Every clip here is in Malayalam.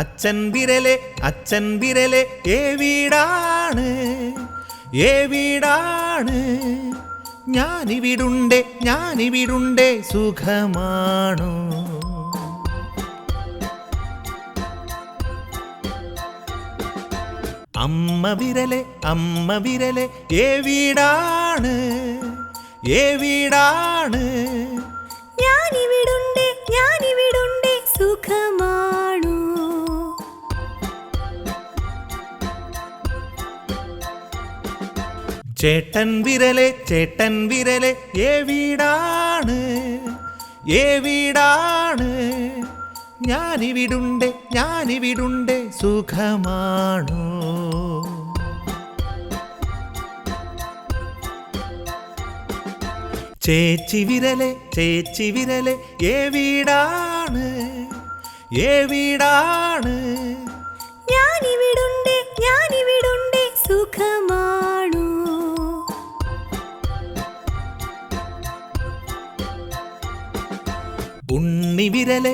അച്ഛൻ വിരലെ ഏവീടാണ് ഏവീടാണ് ഞാനിവിടുണ്ടേ സുഖമാണോ. അമ്മ വിരലെ ഏവീടാണ് ഏവീടാണ് ഞാനിവിടുണ്ടേ സുഖമാണോ. ചേട്ടൻ വിരലെ ഏവീടാണ് ഏവീടാണ് ഞാനിവിടുണ്ടേ സുഖമാണോ. ചേച്ചി വിരലെ ഏവീടാണ് ഏവീടാണ് ഞാനിവിടുണ്ടേ സുഖമാണോ. ഉണ്ണി വിരലെ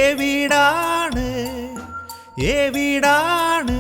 ഏവീടാണ് ഏവീടാണ്